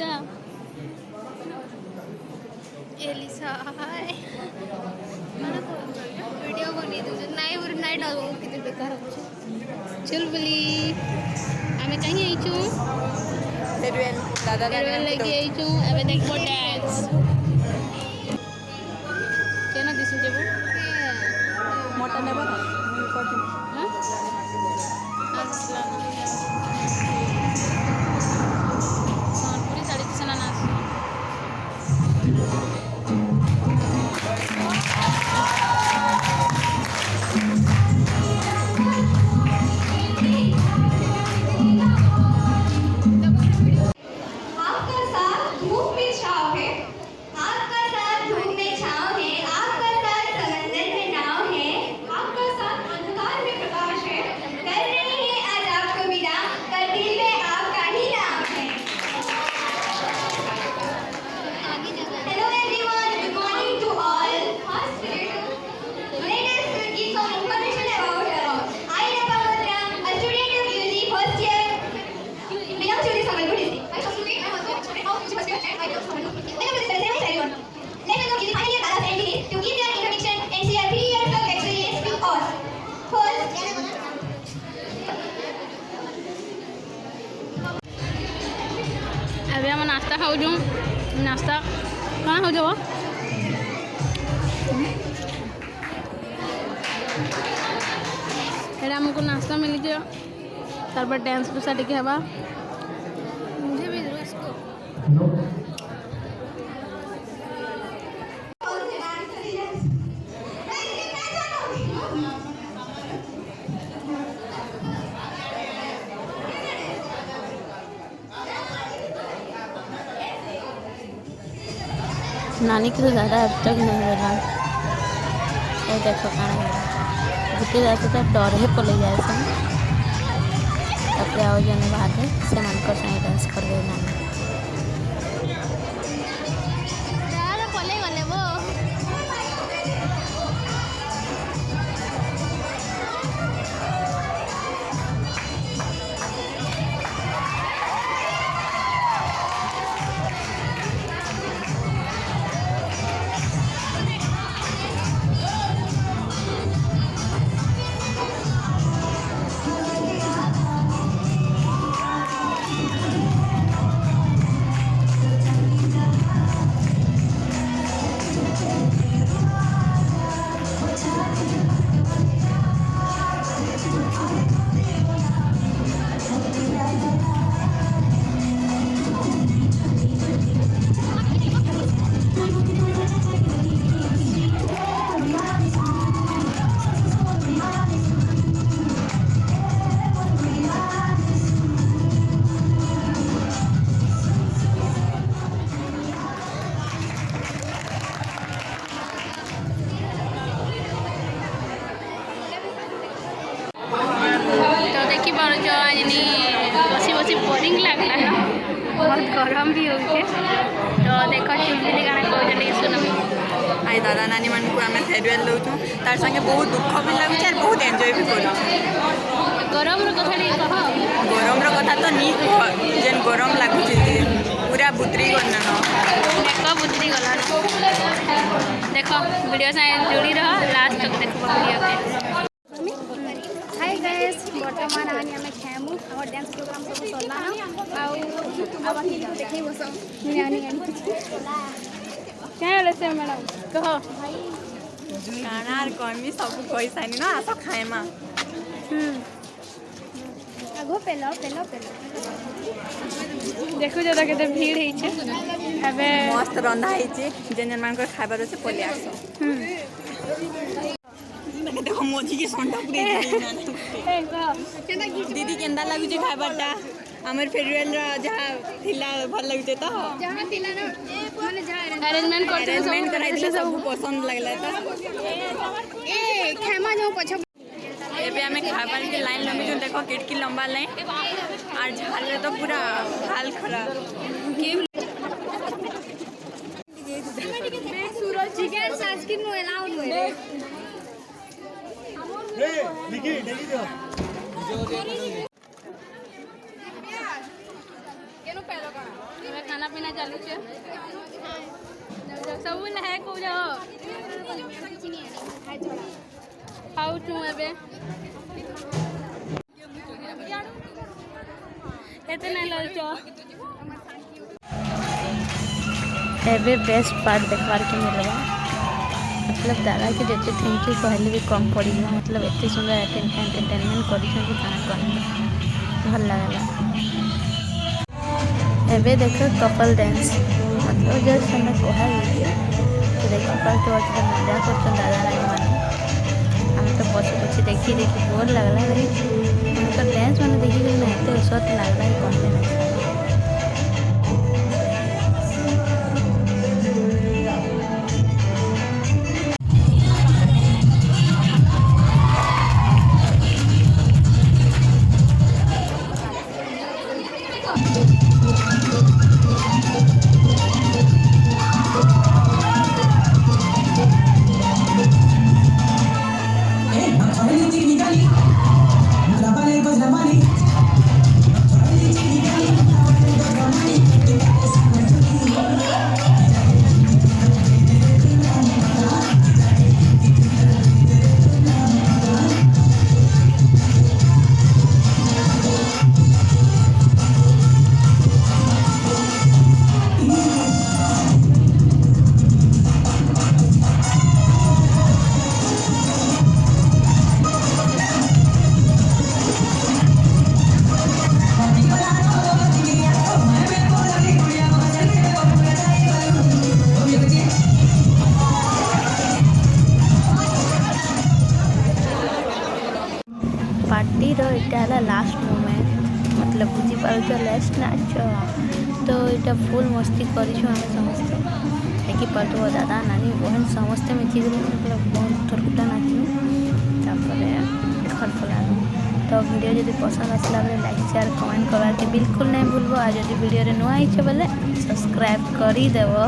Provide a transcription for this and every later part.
Elisa Elisa हाय video बनी दूसरे नाई और नाई डालो कितने बेकार चल बोली आमे कहीं आई छु फेरवेल दादा फेरवेल लगी आई छु अबे देख वो डांस केना दिसु जेबो मोटा नेबा मुई कोठी हां असला सोनपुरी साड़ी किसना नाच अभी हम नाश्ता खाऊ जो नाश्ता कहाँ हो जाओ फिर हमको नाश्ता मिल गया तार पर डांस पे साड़ी के हवा मुझे भी दो इसको नानी के तो ज़्यादा अब तक नहीं मिला ये देखो कहाँ गुटे जाते तो डर ही पले जाए तापर आओ जन बाहर से मन कर संगे डांस कर दे नानी पले गले वो बसी बसी बोरिंग लगला ना बहुत गरम भी हो गए तो देखो चुलबुली गाना कहते सुन आई दादा नानी मन को आम फेरवेल दौचु तार संगे बहुत दुख भी लगुच और बहुत एंजॉय भी कर गरम कथा कह गरम कथा तो नहीं कह जेन गरम लगुच पूरा बुतरी गला न देख बुतरी गला देखो वीडियो से जुड़ी रह लास्ट तक देखो वीडियो के हाय गाइस वर्तमान आनी हमें खेमु और डांस प्रोग्राम सब सरला आउ अब देखै बस नानी क्या लेसे मैडम कह खाना कमी सब कैसानी ना आस खाएमा आगो पेलो पेलो पेलो देखो जदा केते भीड़ है छे एबे मस्त रंधा है छे जेन मान को खाइबार से पले आसो देखो मोजी की संडा पूरी दीदी केंदा लागु छे खाइबारटा हमर फेरवेल रा जहा थिला भल लागुते तो जहा थिला ना माने जहा अरेंजमेंट करते अरेंजमेंट कराई दिले सब पसंद लागला त ए खेमा जो पछ एबे हमें खाइबार के लाइन लंबी जो देखो किटकी लंबा लाइन और झाल तो पूरा हाल खराब सूरज चिकन सास्किन नो अलाउड नो रे लिखी देखी दो केनो पहलो खाना ପିନା ଚାଲୁଛେ ସବୁ ନାଇଁ କହୁଛ ଖାଉଛୁ ଏବେ ଏତେ ନାଇଁ ଲଉଛ एबे बेस्ट पार्ट देखवार के मिलवा मतलब दादा के जिते थैंक यू कहले भी कम पड़ी मतलब एत सुंदर एंटरटेनमेंट कर भल लगला एबे देख कपल डांस मतलब जस्ट हमें कहा तो देखी पार्ट मजा कर दादा नानी मैंने आम तो बसी बसी देखी बोर लगला उनका डांस मैंने देखी ना एत सत लगला कहते ना पार्टी रो इटा लास्ट मोमेंट मतलब बुझी पार लास्ट नाच तो इटा फुल मस्ती करूँ आम समस्ते देखी पार्थ दादा नानी बहन समस्ते मिसिक मतलब बहुत थोड़ा नाचलु घर पलालु तो वीडियो जब पसंद आसला बेले लाइक शेयर कमेंट करवाके बिल्कुल नहीं भूलबो आ जब वीडियो नुआ आइछे बेले सब्सक्राइब करी देबो।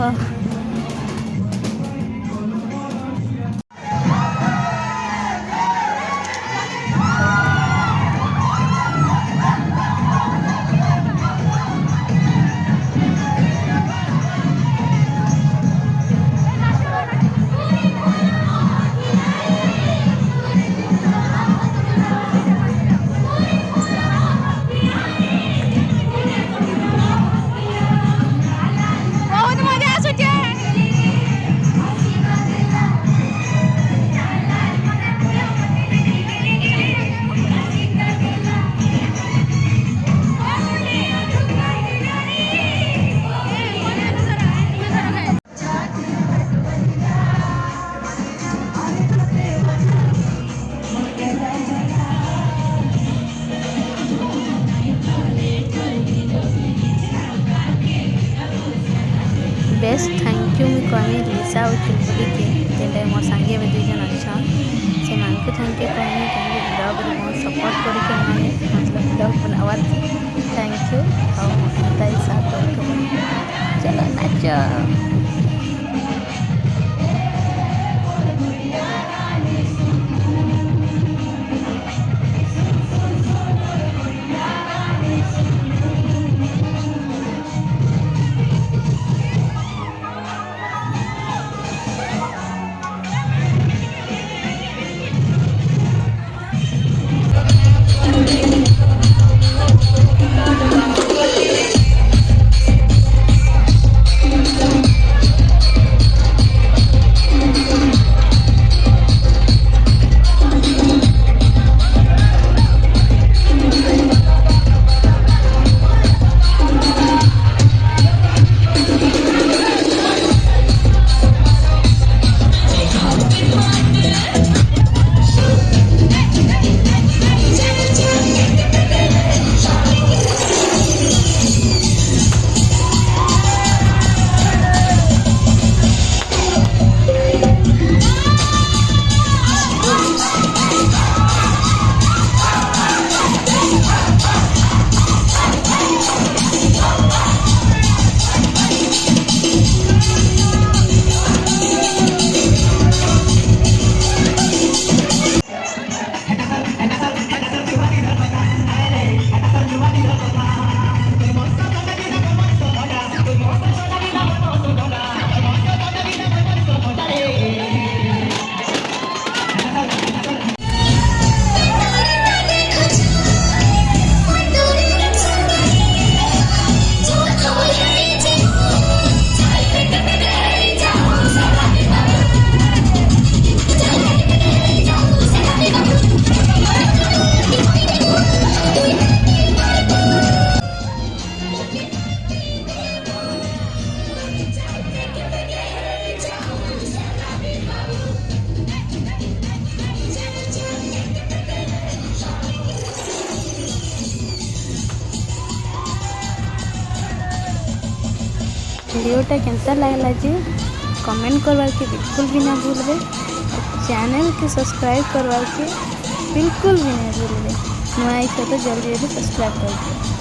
बेस्ट थैंक यू मुझे कहमी लिसा और चुलबुली के जेनटा मोर सांगे भी दुई जन अच्छा से मान को थैंक यू कहमी कहीं ब्लॉग रे बहुत सपोर्ट करके माने मतलब ब्लॉग बनावर थैंक यू और ताई साथ चलो नाचो। वीडियोटा केनता लगला जी कमेंट करवार के बिल्कुल भी ना भूलबे। चैनल के सब्सक्राइब करवार के बिल्कुल भी नहीं भूलबे। नुआ इच्छा तो जल्दी जल्दी सब्सक्राइब कर